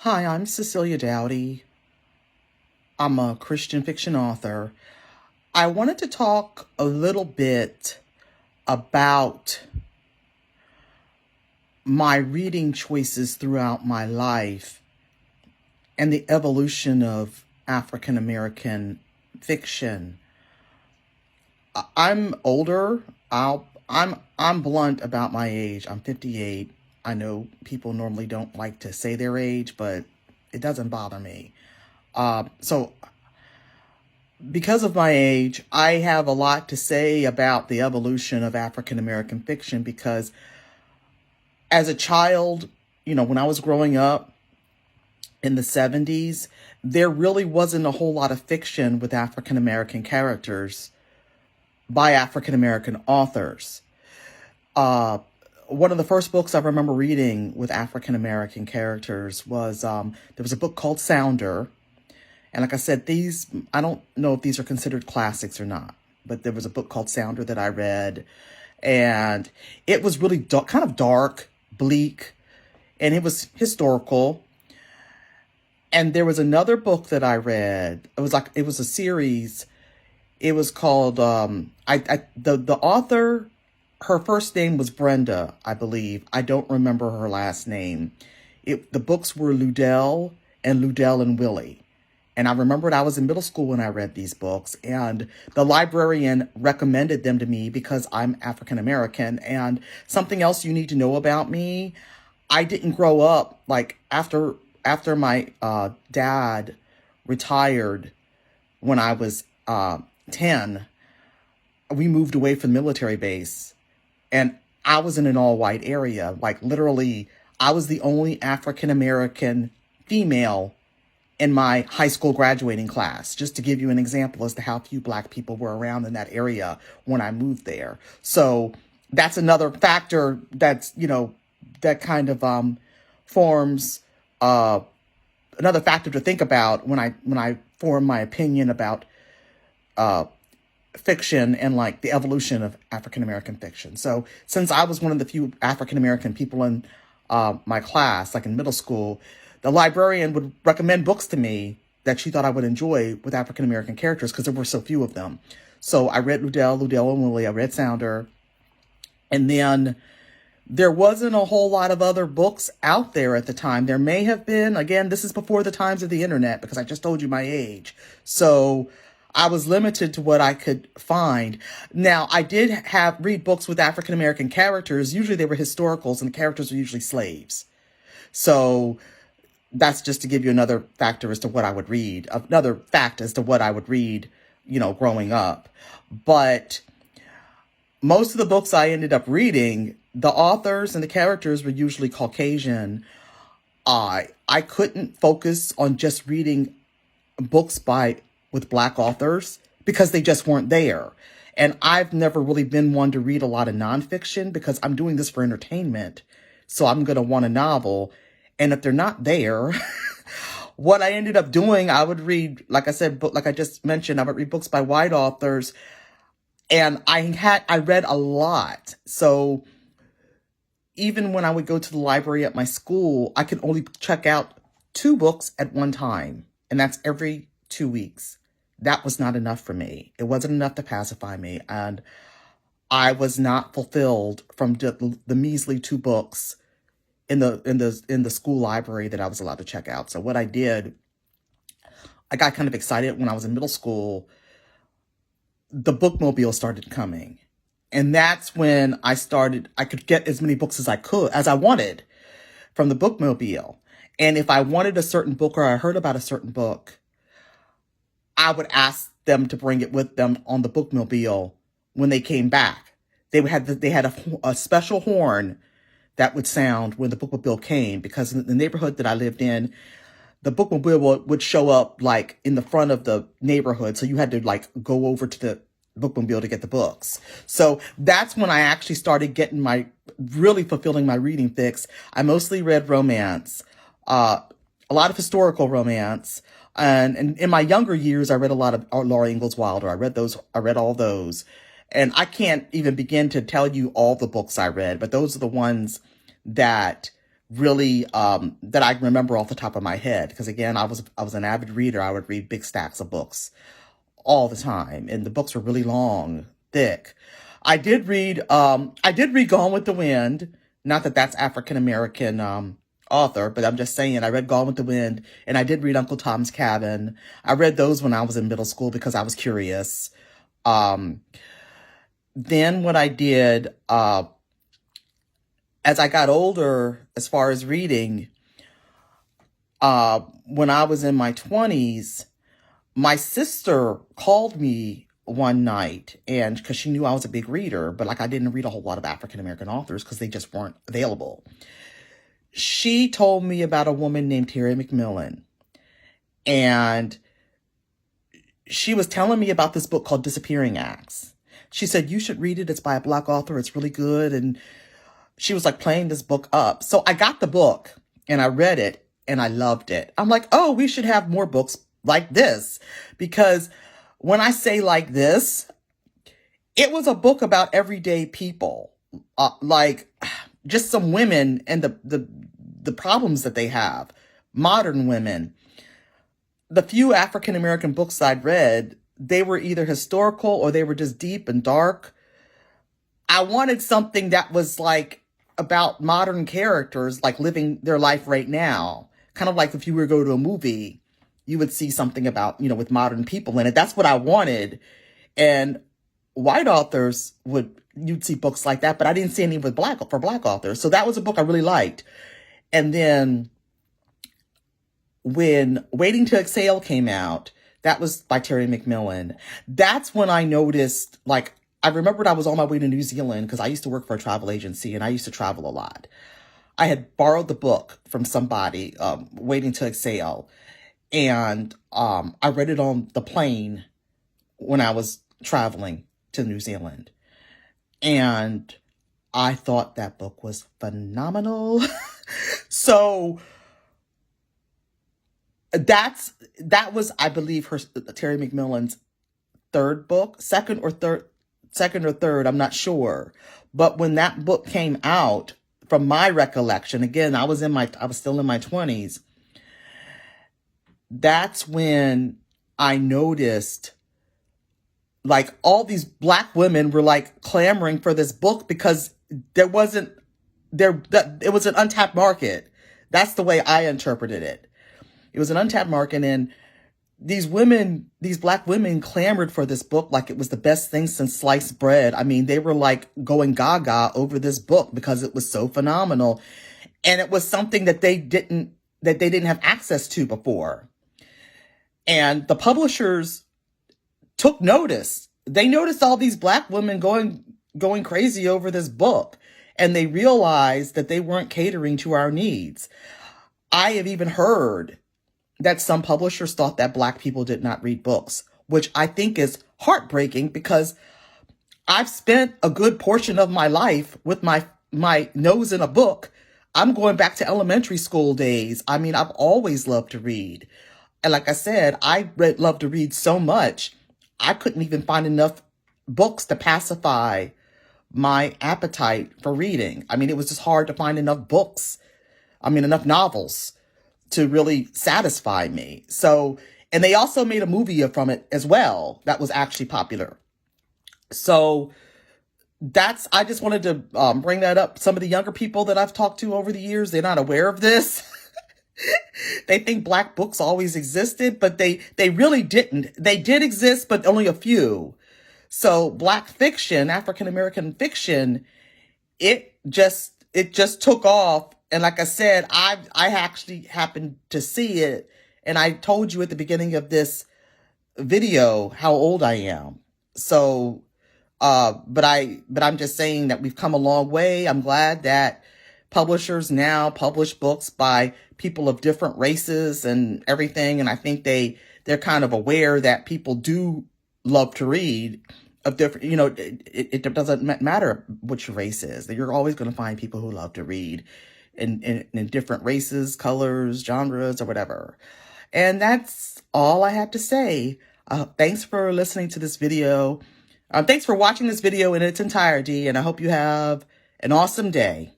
Hi, I'm Cecilia Dowdy. I'm a Christian fiction author. I wanted to talk a little bit about my reading choices throughout my life and the evolution of African American fiction. I'm older. I'm blunt about my age. I'm 58. I know people normally don't like to say their age, but it doesn't bother me. So because of my age, I have a lot to say about the evolution of African American fiction because as a child, when I was growing up in the 70s, there really wasn't a whole lot of fiction with African American characters by African American authors. One of the first books I remember reading with African American characters was there was a book called Sounder. And like I said, I don't know if these are considered classics or not, but there was a book called Sounder that I read, and it was really kind of dark, bleak, and it was historical. And there was another book that I read. It was a series. It was called, the author, her first name was Brenda, I believe. I don't remember her last name. The books were Ludell and Willie. And I remembered I was in middle school when I read these books, and the librarian recommended them to me because I'm African American. And something else you need to know about me, I didn't grow up like after my dad retired when I was 10. We moved away from the military base, and I was in an all-white area. Like literally, I was the only African American female in my high school graduating class, just to give you an example as to how few Black people were around in that area when I moved there. So that's another factor that's, that kind of forms another factor to think about when I form my opinion about fiction and like the evolution of African American fiction. So since I was one of the few African American people in my class, like in middle school, the librarian would recommend books to me that she thought I would enjoy with African American characters because there were so few of them. So I read Ludell and Willie. I read Sounder. And then there wasn't a whole lot of other books out there at the time. There may have been. Again, this is before the times of the internet because I just told you my age. So I was limited to what I could find. Now, I did read books with African American characters. Usually they were historicals and the characters were usually slaves. So that's just to give you another factor as to what I would read, another fact as to what I would read, growing up. But most of the books I ended up reading, the authors and the characters were usually Caucasian. I couldn't focus on just reading books with Black authors because they just weren't there. And I've never really been one to read a lot of nonfiction because I'm doing this for entertainment. So I'm going to want a novel. And if they're not there, what I ended up doing, I would read, like I said, like I just mentioned, I would read books by white authors. And I read a lot. So even when I would go to the library at my school, I could only check out 2 books at one time. And that's every 2 weeks. That was not enough for me. It wasn't enough to pacify me. And I was not fulfilled from the measly 2 books in the school library that I was allowed to check out. So what I did, I got kind of excited when I was in middle school. The bookmobile started coming. And that's when I could get as many books as I wanted from the bookmobile. And if I wanted a certain book or I heard about a certain book, I would ask them to bring it with them on the bookmobile when they came back. They had a special horn that would sound when the bookmobile came, because in the neighborhood that I lived in, the bookmobile would show up like in the front of the neighborhood. So you had to like go over to the bookmobile to get the books. So that's when I actually started really fulfilling my reading fix. I mostly read romance, a lot of historical romance. And in my younger years, I read a lot of Laura Ingalls Wilder. I read all those. And I can't even begin to tell you all the books I read, but those are the ones that really that I remember off the top of my head. Because again, I was an avid reader. I would read big stacks of books all the time, and the books were really long, thick. I did read Gone with the Wind. Not that that's African American author, but I'm just saying I read Gone with the Wind, and I did read Uncle Tom's Cabin. I read those when I was in middle school because I was curious. Um, then what I did as I got older, as far as reading, when I was in my 20s, my sister called me one night, and because she knew I was a big reader, but like I didn't read a whole lot of African American authors because they just weren't available. She told me about a woman named Terry McMillan, and she was telling me about this book called Disappearing Acts. She said, you should read it. It's by a Black author. It's really good. And she was like playing this book up. So I got the book and I read it and I loved it. I'm like, oh, we should have more books like this. Because when I say like this, it was a book about everyday people, like just some women and the problems that they have, modern women. The few African American books I'd read, they were either historical or they were just deep and dark. I wanted something that was like about modern characters, like living their life right now. Kind of like if you were to go to a movie, you would see something about, with modern people in it. That's what I wanted. And white authors you'd see books like that, but I didn't see any for black authors. So that was a book I really liked. And then when Waiting to Exhale came out, that was by Terry McMillan. That's when I noticed, like, I remembered I was on my way to New Zealand because I used to work for a travel agency and I used to travel a lot. I had borrowed the book from somebody, Waiting to Exhale, and I read it on the plane when I was traveling to New Zealand. And I thought that book was phenomenal. So that was, I believe, Terry McMillan's third book, second or third, I'm not sure. But when that book came out, from my recollection, again, I was still in my 20s. That's when I noticed, like, all these black women were like clamoring for this book because it was an untapped market. That's the way I interpreted it. It was an untapped market, and these black women clamored for this book like it was the best thing since sliced bread. I mean, they were like going gaga over this book because it was so phenomenal. And it was something that they didn't have access to before. And the publishers took notice. They noticed all these black women going crazy over this book, and they realized that they weren't catering to our needs. I have even heard that some publishers thought that black people did not read books, which I think is heartbreaking because I've spent a good portion of my life with my nose in a book. I'm going back to elementary school days. I mean, I've always loved to read. And like I said, love to read so much, I couldn't even find enough books to pacify my appetite for reading. I mean, it was just hard to find enough enough novels to really satisfy me. So, and they also made a movie from it as well that was actually popular. So I just wanted to bring that up. Some of the younger people that I've talked to over the years, they're not aware of this. They think black books always existed, but they really didn't. They did exist, but only a few. So black fiction, African American fiction, it just took off. And like I said, I actually happened to see it. And I told you at the beginning of this video how old I am. So, but I'm just saying that we've come a long way. I'm glad that publishers now publish books by people of different races and everything. And I think they're kind of aware that people do love to read of different, it doesn't matter what your race is, that you're always going to find people who love to read in different races, colors, genres, or whatever. And that's all I have to say. Thanks for listening to this video. Thanks for watching this video in its entirety, and I hope you have an awesome day.